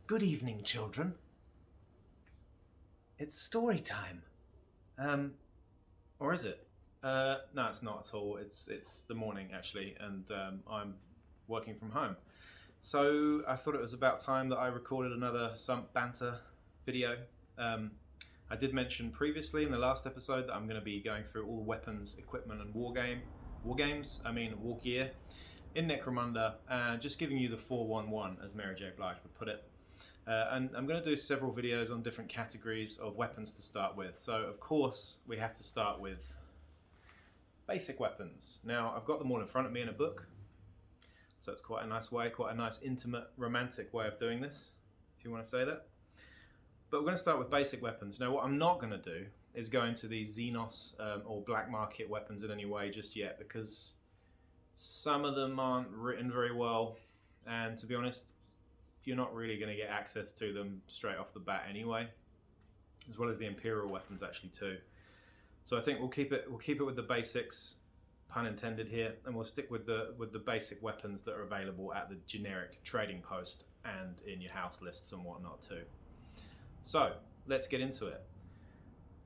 Good evening, children. It's story time. Or is it? No, it's not at all. It's the morning actually, and I'm working from home. So I thought it was about time that I recorded another Sump Banter video. I did mention previously in the last episode that I'm going to be going through all the weapons, equipment, and war gear in Necromunda, just giving you the 411, as Mary J. Blige would put it. And I'm going to do several videos on different categories of weapons to start with. So, of course, we have to start with basic weapons. Now, I've got them all in front of me in a book. So it's quite a nice way, quite a nice, intimate, romantic way of doing this, if you want to say that. But we're going to start with basic weapons. Now, what I'm not going to do is go into these Xenos or black market weapons in any way just yet, because some of them aren't written very well. And to be honest, you're not really going to get access to them straight off the bat anyway, as well as the Imperial weapons actually too. So I think we'll keep it with the basics, pun intended here, and we'll stick with the basic weapons that are available at the generic trading post and in your house lists and whatnot too. So let's get into it.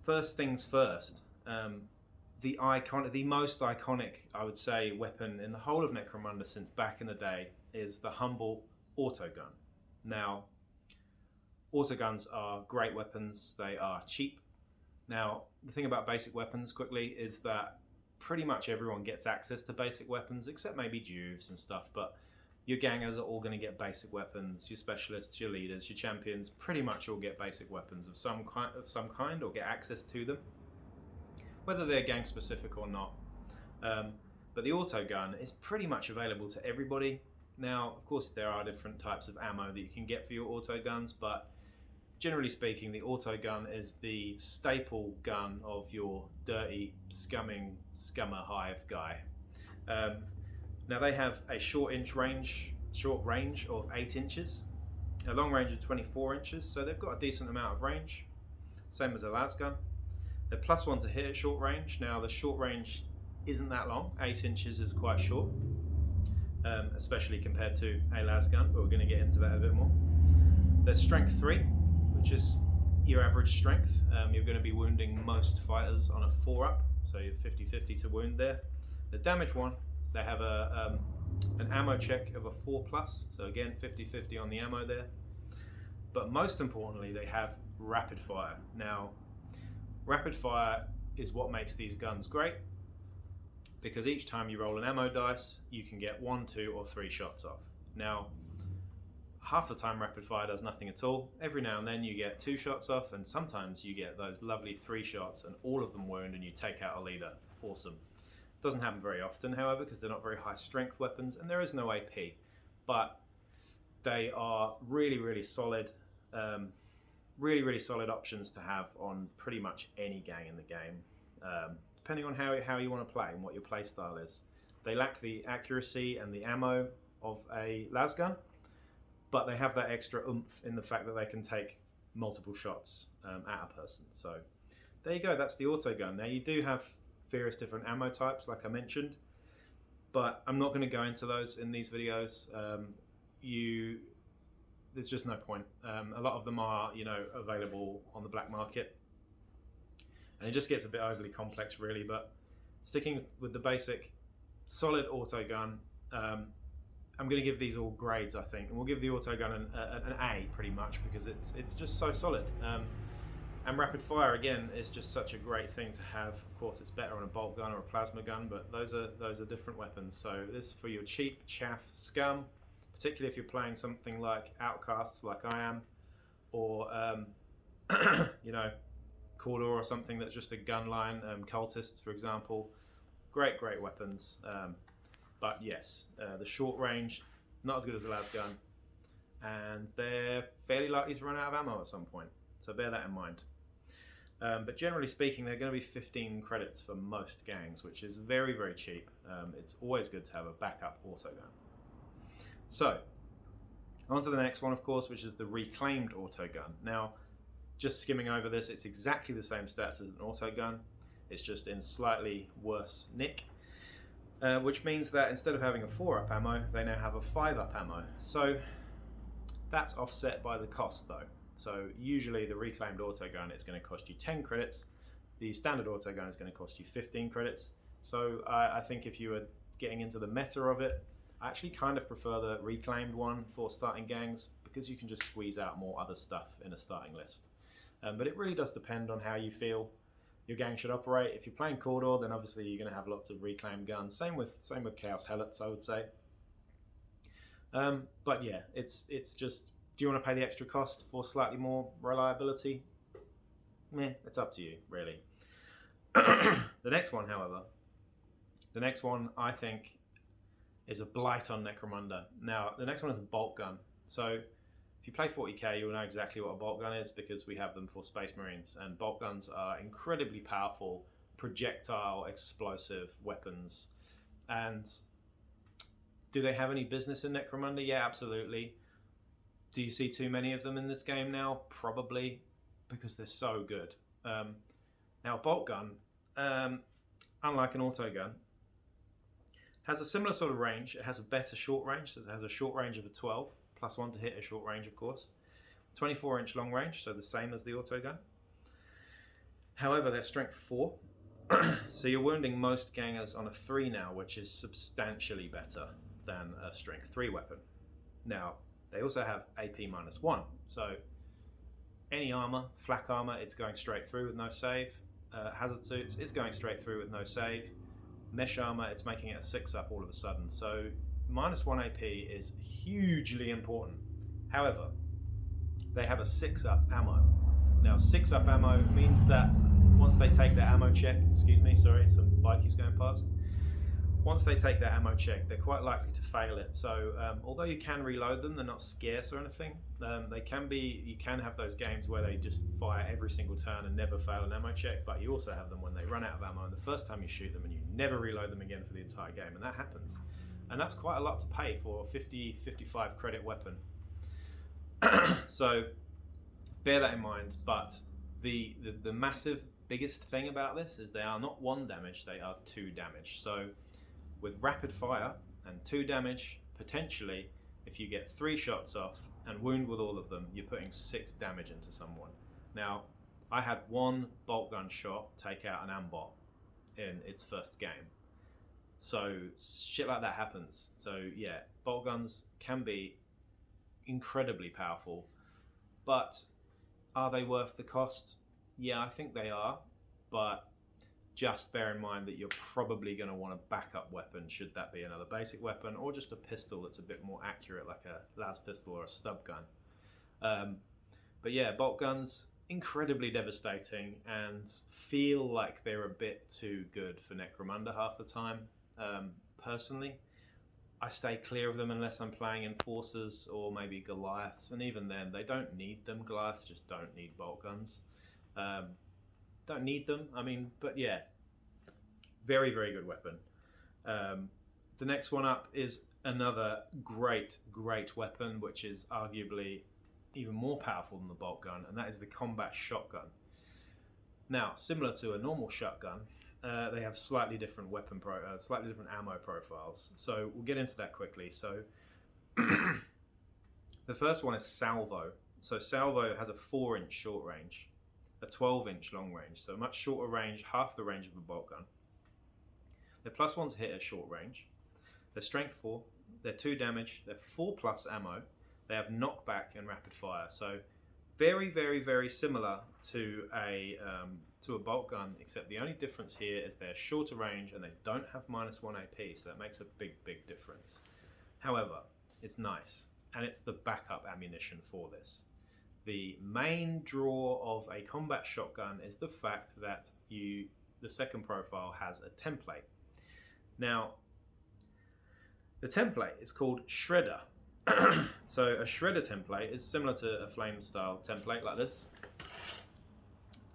First things first, the most iconic, I would say, weapon in the whole of Necromunda since back in the day is the humble autogun. Now, autoguns are great weapons. They are cheap. Now, the thing about basic weapons, quickly, is that pretty much everyone gets access to basic weapons, except maybe Juves and stuff, but your gangers are all going to get basic weapons. Your specialists, your leaders, your champions, pretty much all get basic weapons of some kind or get access to them, whether they're gang specific or not. But the autogun is pretty much available to everybody. Now, of course, there are different types of ammo that you can get for your autoguns, but generally speaking, the autogun is the staple gun of your dirty, scummer hive guy. Now, they have a short range of 8 inches, a long range of 24 inches, so they've got a decent amount of range, same as a lasgun. They're +1 to hit at short range. Now, the short range isn't that long. 8 inches is quite short. Especially compared to a lasgun, but we're going to get into that a bit more. There's strength 3, which is your average strength. You're going to be wounding most fighters on a 4-up, so you're 50-50 to wound there. The damage 1, they have an ammo check of a 4+, so again 50-50 on the ammo there. But most importantly, they have rapid fire. Now, rapid fire is what makes these guns great, because each time you roll an ammo dice, you can get 1, 2, or 3 shots off. Now, half the time rapid fire does nothing at all. Every now and then you get 2 shots off, and sometimes you get those lovely 3 shots and all of them wound and you take out a leader. Awesome. Doesn't happen very often, however, because they're not very high strength weapons and there is no AP. But they are really, really solid, really solid options to have on pretty much any gang in the game. Depending on how you want to play and what your play style is. They lack the accuracy and the ammo of a lasgun, but they have that extra oomph in the fact that they can take multiple shots at a person. So there you go, that's the autogun. Now, you do have various different ammo types, like I mentioned, but I'm not going to go into those in these videos. There's just no point. A lot of them are, available on the black market. And it just gets a bit overly complex, really. But sticking with the basic, solid autogun, I'm going to give these all grades, I think. And we'll give the autogun an A, pretty much, because it's just so solid. And rapid fire, again, is just such a great thing to have. Of course, it's better on a bolt gun or a plasma gun, but those are different weapons. So this is for your cheap, chaff scum, particularly if you're playing something like Outcasts, like I am, or, Cordor or something that's just a gun line, cultists for example. Great weapons, but yes, the short range, not as good as a lasgun, and they're fairly likely to run out of ammo at some point, so bear that in mind. But generally speaking, they're going to be 15 credits for most gangs, which is very, very cheap. It's always good to have a backup autogun. So, on to the next one, of course, which is the reclaimed autogun. Now, just skimming over this, it's exactly the same stats as an autogun. It's just in slightly worse nick, which means that instead of having a 4-up ammo, they now have a 5-up ammo. So That's offset by the cost though. So usually the reclaimed autogun is going to cost you 10 credits. The standard autogun is going to cost you 15 credits. So I think if you were getting into the meta of it, I actually kind of prefer the reclaimed one for starting gangs because you can just squeeze out more other stuff in a starting list. But it really does depend on how you feel your gang should operate. If you're playing Cawdor, then obviously you're going to have lots of reclaimed guns. Same with Chaos Helots, I would say. But yeah, it's just, do you want to pay the extra cost for slightly more reliability? Meh, it's up to you, really. The next one, however, I think is a blight on Necromunda. Now, the next one is a bolt gun. So if you play 40k, you'll know exactly what a bolt gun is because we have them for Space Marines, and bolt guns are incredibly powerful, projectile, explosive weapons. And do they have any business in Necromunda? Yeah, absolutely. Do you see too many of them in this game now? Probably, because they're so good. Now, a bolt gun, unlike an autogun, has a similar sort of range. It has a better short range, so it has a short range of a 12, +1 to hit a short range, of course. 24-inch long range, so the same as the autogun. However, they're strength 4, so you're wounding most gangers on a 3 now, which is substantially better than a strength 3 weapon. Now, they also have AP -1, so any armor, flak armor, it's going straight through with no save. Hazard suits, it's going straight through with no save. Mesh armor, it's making it a 6-up all of a sudden. So -1 AP is hugely important. However, they have a 6-up ammo. Now 6-up ammo means that once they take their ammo check, excuse me, sorry, some bikies going past. Once they take their ammo check, they're quite likely to fail it. So although you can reload them, they're not scarce or anything. They can be, you can have those games where they just fire every single turn and never fail an ammo check, but you also have them when they run out of ammo and the first time you shoot them and you never reload them again for the entire game, and that happens. And that's quite a lot to pay for a 50-55 credit weapon. So bear that in mind, but the massive biggest thing about this is they are not 1 damage, they are 2 damage. So with rapid fire and 2 damage, potentially, if you get 3 shots off and wound with all of them, you're putting 6 damage into someone. Now, I had 1 bolt gun shot take out an ambot in its first game. So shit like that happens. So yeah, bolt guns can be incredibly powerful, but are they worth the cost? Yeah, I think they are, but just bear in mind that you're probably going to want a backup weapon should that be another basic weapon, or just a pistol that's a bit more accurate, like a las pistol or a stub gun. But yeah, bolt guns, incredibly devastating and feel like they're a bit too good for Necromunda half the time. Personally, I stay clear of them unless I'm playing Enforcers or maybe Goliaths, and even then, they don't need them. Goliaths just don't need bolt guns. Don't need them, I mean, but yeah, very, very good weapon. The next one up is another great weapon, which is arguably even more powerful than the bolt gun, and that is the combat shotgun. Now, similar to a normal shotgun, they have slightly different slightly different ammo profiles. So we'll get into that quickly. So the first one is Salvo. So Salvo has a 4-inch short range, a 12-inch long range, so a much shorter range, half the range of a bolt gun. They're +1 to hit at short range. They're strength 4. They're 2 damage. They're 4+ ammo. They have knockback and rapid fire. So very, very, very similar to a bolt gun, except the only difference here is they're shorter range and they don't have -1 AP, so that makes a big difference. However, it's nice, and it's the backup ammunition for this. The main draw of a combat shotgun is the fact that the second profile has a template. Now, the template is called Shredder. So a Shredder template is similar to a flame style template like this.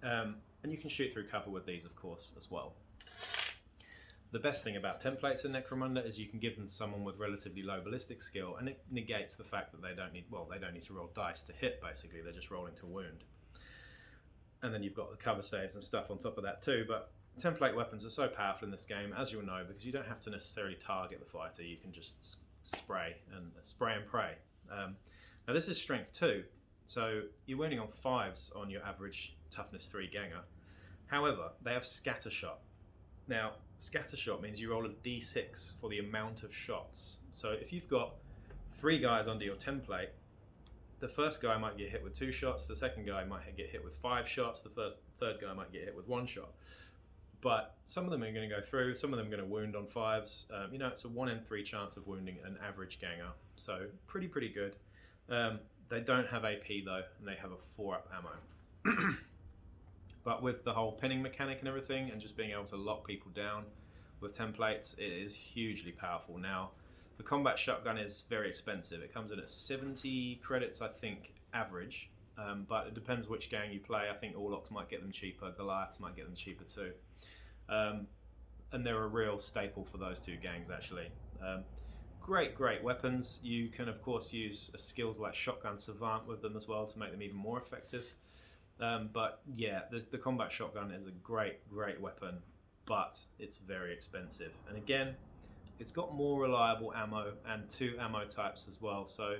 And you can shoot through cover with these, of course, as well. The best thing about templates in Necromunda is you can give them to someone with relatively low ballistic skill, and it negates the fact that they don't need to roll dice to hit, basically. They're just rolling to wound. And then you've got the cover saves and stuff on top of that too, but template weapons are so powerful in this game, as you'll know, because you don't have to necessarily target the fighter. You can just spray and pray. Now this is strength 2, so you're wounding on 5s on your average toughness 3 ganger. However, they have scatter shot. Now, scatter shot means you roll a d6 for the amount of shots. So if you've got 3 guys under your template, the first guy might get hit with 2 shots, the second guy might get hit with 5 shots, the third guy might get hit with 1 shot. But some of them are going to go through, some of them are going to wound on 5s. You know, it's a 1 in 3 chance of wounding an average ganger, so pretty good. They don't have AP though, and they have a 4-up ammo. But with the whole pinning mechanic and everything, and just being able to lock people down with templates, it is hugely powerful. Now, the combat shotgun is very expensive. It comes in at 70 credits, I think, average. But it depends which gang you play. I think Orlocks might get them cheaper, Goliaths might get them cheaper too. And they're a real staple for those 2 gangs, actually. Great weapons. You can, of course, use skills like Shotgun Savant with them as well to make them even more effective. But yeah, the combat shotgun is a great weapon, but it's very expensive. And again, it's got more reliable ammo and 2 ammo types as well. So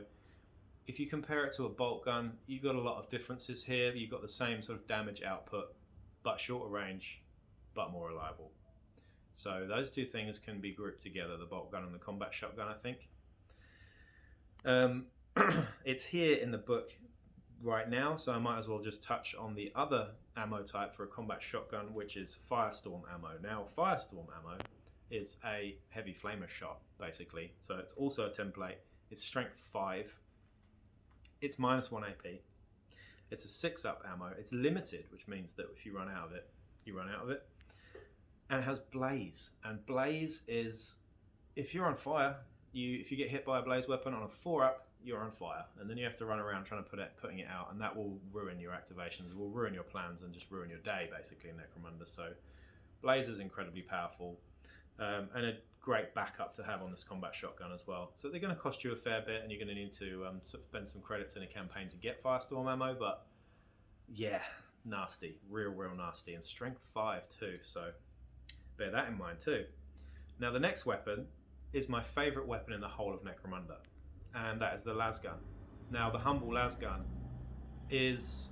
if you compare it to a bolt gun, you've got a lot of differences here. You've got the same sort of damage output, but shorter range, but more reliable. So those 2 things can be grouped together, the bolt gun and the combat shotgun, I think. It's here in the book right now, so I might as well just touch on the other ammo type for a combat shotgun, which is Firestorm Ammo. Now, Firestorm Ammo is a heavy flamer shot, basically. So it's also a template. It's strength 5. It's -1 AP. It's a 6-up ammo. It's limited, which means that if you run out of it, you run out of it. And it has blaze. And blaze is, if you're on fire, if you get hit by a blaze weapon on a 4-up, you're on fire, and then you have to run around trying to putting it out, and that will ruin your activations, will ruin your plans, and just ruin your day basically in Necromunda. So blaze is incredibly powerful, and a great backup to have on this combat shotgun as well. So they're going to cost you a fair bit, and you're going to need to spend some credits in a campaign to get Firestorm Ammo, but yeah, nasty, real nasty, and strength 5 too, so bear that in mind too. Now the next weapon is my favourite weapon in the whole of Necromunda, and that is the lasgun. Now the humble lasgun is,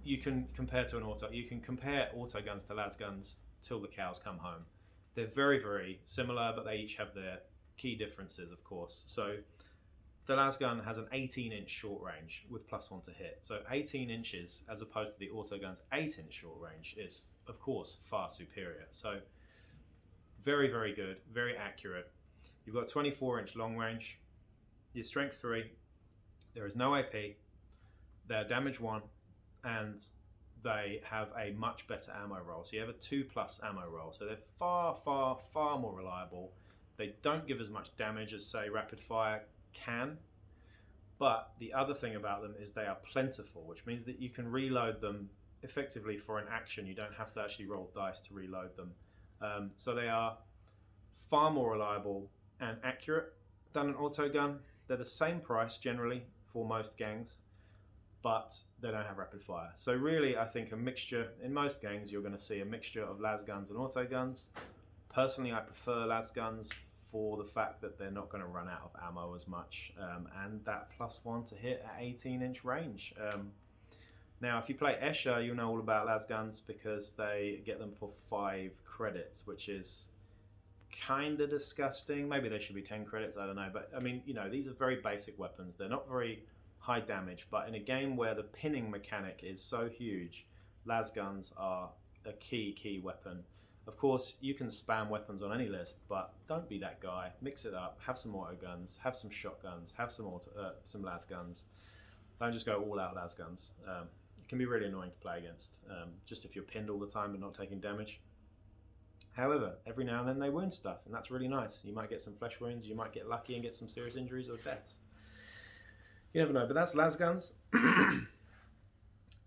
you can compare to an auto, you can compare auto guns to lasguns till the cows come home. They're very similar, but they each have their key differences, of course. So the lasgun has an 18-inch short range with +1 to hit. So 18 inches as opposed to the auto gun's 8-inch short range is, of course, far superior. So very good, very accurate. You've got 24-inch long range. Your strength 3, there is no AP, they're damage 1, and they have a much better ammo roll. So you have a 2+ ammo roll. So they're far more reliable. They don't give as much damage as, say, rapid fire can. But the other thing about them is they are plentiful, which means that you can reload them effectively for an action. You don't have to actually roll dice to reload them. So they are far more reliable and accurate than an auto gun. They're the same price generally for most gangs, but they don't have rapid fire. So really, I think a mixture, in most gangs, you're going to see a mixture of las guns and auto guns. Personally, I prefer las guns for the fact that they're not going to run out of ammo as much, and that +1 to hit at 18-inch range. Now, if you play Escher, you'll know all about las guns because they get them for 5 credits, which is kind of disgusting. Maybe they should be 10 credits, I don't know. But I mean, you know, these are very basic weapons. They're not very high damage, but in a game where the pinning mechanic is so huge, las guns are a key weapon. Of course, you can spam weapons on any list, but don't be that guy. Mix it up. Have some auto guns, have some shotguns, have some las guns. Don't just go all out las guns. It can be really annoying to play against, just if you're pinned all the time but not taking damage. However, every now and then they wound stuff, and that's really nice. You might get some flesh wounds, you might get lucky and get some serious injuries or deaths. You never know, but that's las guns. The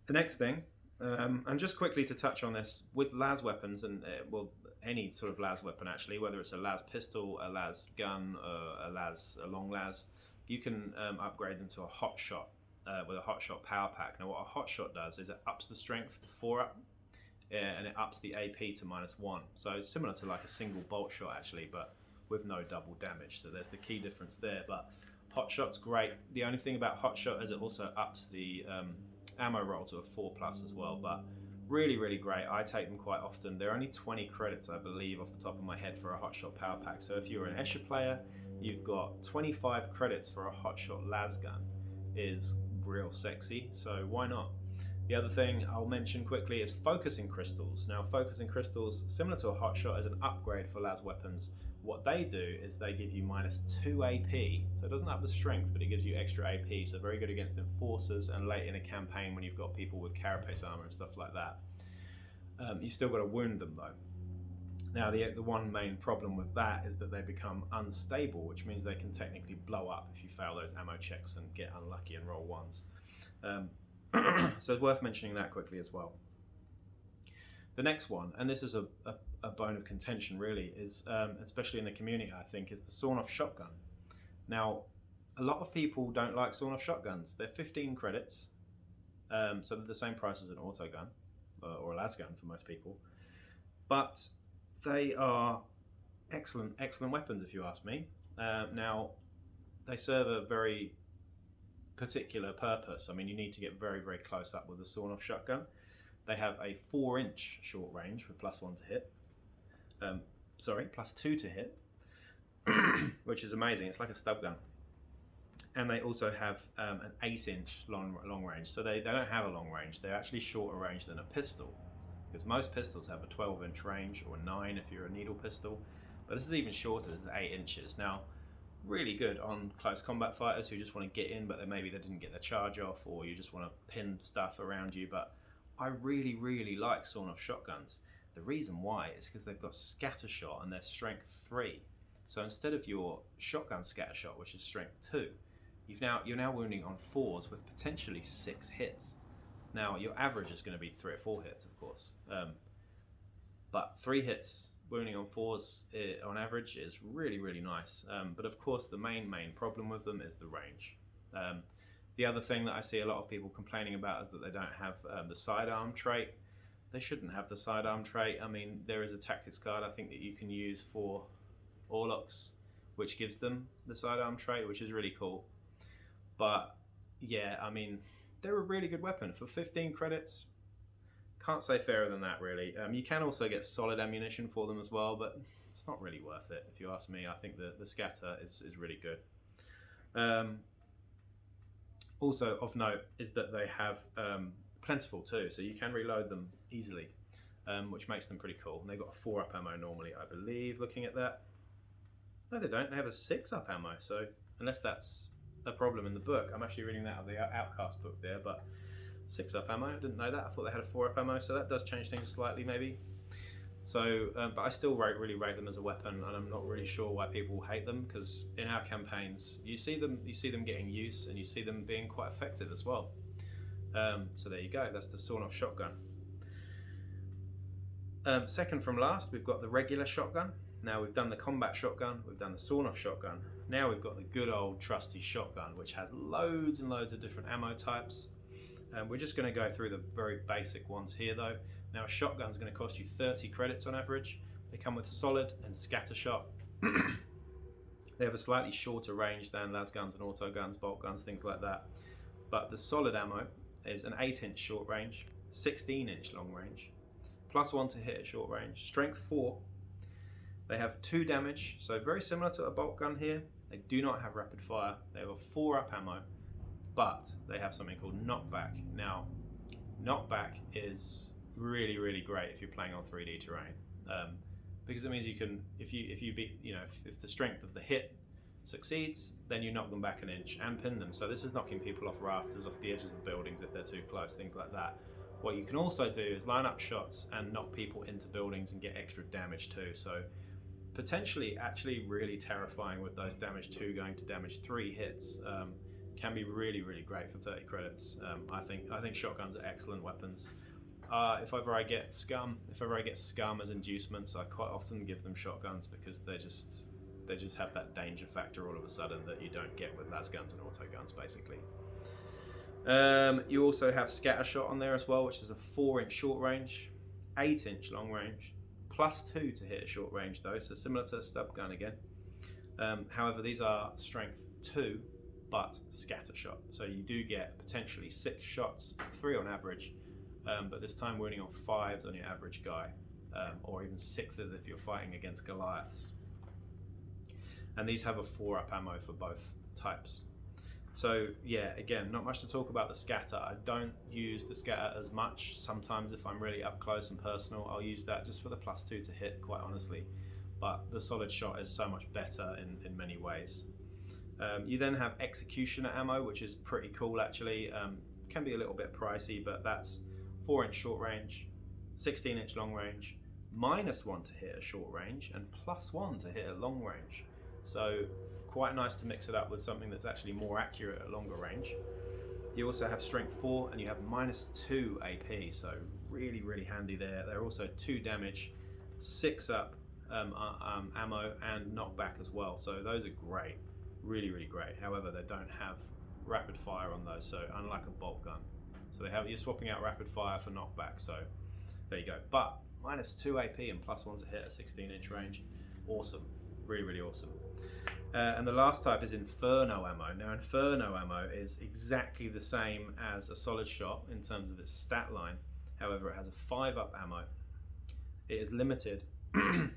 next thing, and just quickly to touch on this, with las weapons, and well, any sort of las weapon actually, whether it's a las pistol, a las gun, or a long las, you can upgrade them to a hot shot with a hot shot power pack. Now what a hot shot does is it ups the strength to 4-up, and it ups the AP to -1. So it's similar to like a single bolt shot actually, but with no double damage. So there's the key difference there. But Hot shot's great. The only thing about hot shot is it also ups the ammo roll to a 4+ as well, but really, really great. I take them quite often. They're only 20 credits, I believe, off the top of my head for a hot shot power pack. So if you're an Escher player, you've got 25 credits for a hot shot las gun. Is real sexy, so why not? The other thing I'll mention quickly is focusing crystals. Now, focusing crystals, similar to a hot shot, is an upgrade for las weapons. What they do is they give you -2 AP, so it doesn't up the strength, but it gives you extra AP, so very good against enforcers and late in a campaign when you've got people with carapace armor and stuff like that. You've still got to wound them though. Now, the one main problem with that is that they become unstable, which means they can technically blow up if you fail those ammo checks and get unlucky and roll ones. So it's worth mentioning that quickly as well. The next one, and this is a bone of contention really, is especially in the community, I think, is the Sawn Off Shotgun. Now, a lot of people don't like Sawn Off Shotguns. They're 15 credits, so they're the same price as an auto gun, or a las gun for most people. But they are excellent weapons if you ask me. Now, they serve a very particular purpose. I mean, you need to get very, very close up with the Sawn Off Shotgun. They have a 4-inch short range with +1 to hit. +2 to hit, which is amazing. It's like a stub gun. And they also have an 8-inch long range. So they don't have a long range. They're actually shorter range than a pistol, because most pistols have a 12-inch range, or 9 if you're a needle pistol. But this is even shorter. This is 8 inches. Now, really good on close combat fighters who just want to get in, but maybe they didn't get their charge off, or you just want to pin stuff around you. But I really, really like Sawn Off Shotguns. The reason why is because they've got scatter shot and they're strength 3. So instead of your shotgun scatter shot, which is strength 2, you're now wounding on 4s with potentially 6 hits. Now, your average is going to be 3 or 4 hits, of course. But 3 hits wounding on 4s on average is really, really nice. But of course, the main problem with them is the range. The other thing that I see a lot of people complaining about is that they don't have the sidearm trait. They shouldn't have the sidearm trait. I mean, there is a tactics card I think that you can use for Orlocks, which gives them the sidearm trait, which is really cool. But yeah, I mean, they're a really good weapon for 15 credits. Can't say fairer than that, really. You can also get solid ammunition for them as well, but it's not really worth it if you ask me. I think the scatter is really good. Also of note is that they have plentiful too, so you can reload them easily, which makes them pretty cool. And they've got a 4-up ammo normally, I believe, looking at that. No, they don't. They have a 6-up ammo, so unless that's a problem in the book. I'm actually reading that out of the Outcast book there, but 6-up ammo, I didn't know that. I thought they had a 4-up ammo, so that does change things slightly maybe. So, but I still really rate them as a weapon, and I'm not really sure why people hate them, because in our campaigns, you see them getting use, and you see them being quite effective as well. So there you go. That's the Sawn Off Shotgun. Second from last, we've got the regular shotgun. Now we've done the combat shotgun, we've done the Sawn Off Shotgun. Now we've got the good old trusty shotgun, which has loads and loads of different ammo types. We're just going to go through the very basic ones here though. Now a shotgun is going to cost you 30 credits on average. They come with solid and scatter shot. They have a slightly shorter range than las guns and auto guns, bolt guns, things like that. But the solid ammo is an 8-inch short range, 16-inch long range, +1 to hit at short range, strength 4. They have 2 damage, so very similar to a bolt gun here. They do not have rapid fire. They have a 4-up ammo, but they have something called knockback. Now, knockback is really, really great if you're playing on 3D terrain, because it means you can, if the strength of the hit succeeds, then you knock them back an inch and pin them. So this is knocking people off rafters, off the edges of buildings if they're too close, things like that. What you can also do is line up shots and knock people into buildings and get extra damage too. So potentially actually really terrifying with those damage 2 going to damage 3 hits. Can be really, really great for 30 credits. I think shotguns are excellent weapons. If ever I get scum as inducements, I quite often give them shotguns, because they just have that danger factor all of a sudden that you don't get with las guns and auto guns, basically. You also have scatter shot on there as well, which is a 4-inch short range, 8-inch long range, +2 to hit at short range though, so similar to a stub gun again. However, these are strength 2, but scatter shot. So you do get potentially 6 shots, 3 on average, but this time wounding on 5s on your average guy, or even 6s if you're fighting against Goliaths. And these have a 4-up ammo for both types. So yeah, again, not much to talk about the scatter. I don't use the scatter as much. Sometimes if I'm really up close and personal, I'll use that just for the +2 to hit, quite honestly. But the solid shot is so much better in many ways. You then have executioner ammo, which is pretty cool actually. Can be a little bit pricey, but that's 4-inch short range, 16-inch long range, -1 to hit at short range, and +1 to hit at long range. So quite nice to mix it up with something that's actually more accurate at longer range. You also have strength 4 and you have -2 AP, so really, really handy there. They're also 2 damage, 6-up ammo and knockback as well. So those are great, really, really great. However, they don't have rapid fire on those, so unlike a bolt gun. So you're swapping out rapid fire for knockback, so there you go. But -2 AP and +1 to hit at 16-inch range, awesome, really, really awesome. And the last type is Inferno Ammo. Now Inferno Ammo is exactly the same as a solid shot in terms of its stat line. However, it has a 5-up ammo. It is limited,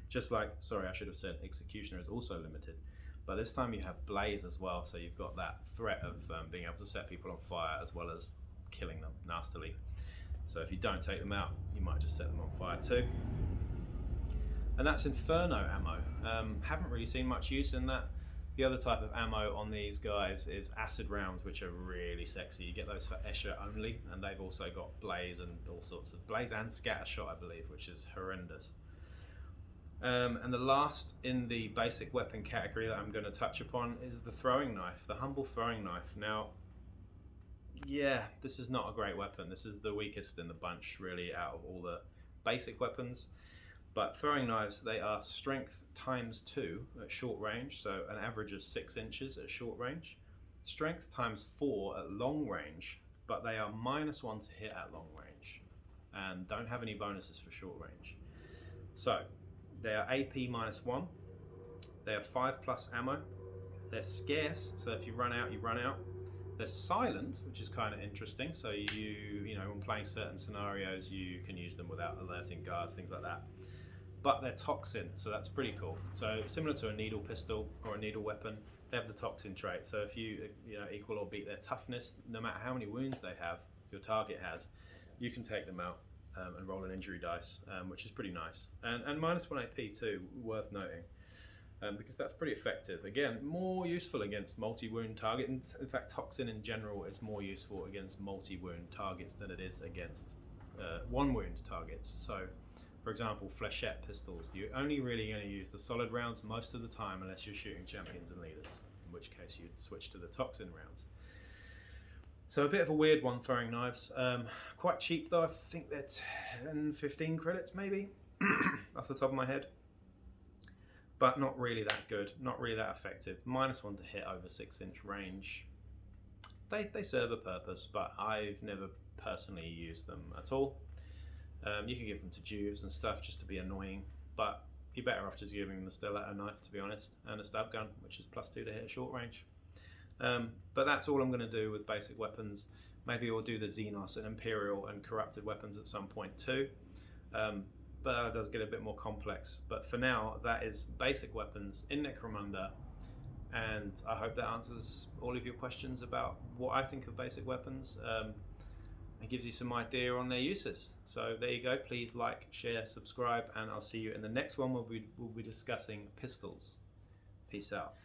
just like, sorry, I should have said Executioner is also limited. But this time you have Blaze as well, so you've got that threat of being able to set people on fire as well as killing them nastily. So if you don't take them out, you might just set them on fire too. And that's Inferno Ammo. Haven't really seen much use in that. The other type of ammo on these guys is acid rounds, which are really sexy. You get those for Escher only, and they've also got Blaze and all sorts of Blaze and scatter shot, I believe, which is horrendous. And the last in the basic weapon category that I'm going to touch upon is the throwing knife, the humble throwing knife. Now, yeah, this is not a great weapon. This is the weakest in the bunch, really, out of all the basic weapons. But throwing knives, they are strength ×2 at short range, so an average of 6 inches at short range. Strength ×4 at long range, but they are -1 to hit at long range and don't have any bonuses for short range. So they are AP -1, they are 5+ ammo, they're scarce, so if you run out, you run out. They're silent, which is kind of interesting, so you know, when playing certain scenarios, you can use them without alerting guards, things like that. But they're toxin, so that's pretty cool. So similar to a needle pistol or a needle weapon, they have the toxin trait. So if you equal or beat their toughness, no matter how many wounds they have, your target has, you can take them out and roll an injury dice, which is pretty nice. And -1 AP too, worth noting, because that's pretty effective. Again, more useful against multi-wound targets. In fact, toxin in general is more useful against multi-wound targets than it is against one-wound targets. So, for example, flechette pistols, you're only really going to use the solid rounds most of the time unless you're shooting champions and leaders, in which case you'd switch to the toxin rounds. So a bit of a weird one, throwing knives. Quite cheap though, I think they're 10, 15 credits maybe, off the top of my head. But not really that good, not really that effective. -1 to hit over 6-inch range. They serve a purpose, but I've never personally used them at all. You can give them to juves and stuff just to be annoying, but you're better off just giving them the stiletto knife, to be honest, and a stab gun, which is +2 to hit at short range. But that's all I'm going to do with basic weapons. Maybe we'll do the Xenos and Imperial and corrupted weapons at some point too. But that does get a bit more complex. But for now, that is basic weapons in Necromunda, and I hope that answers all of your questions about what I think of basic weapons. It gives you some idea on their uses. So there you go. Please like, share, subscribe, and I'll see you in the next one where we'll be discussing pistols. Peace out.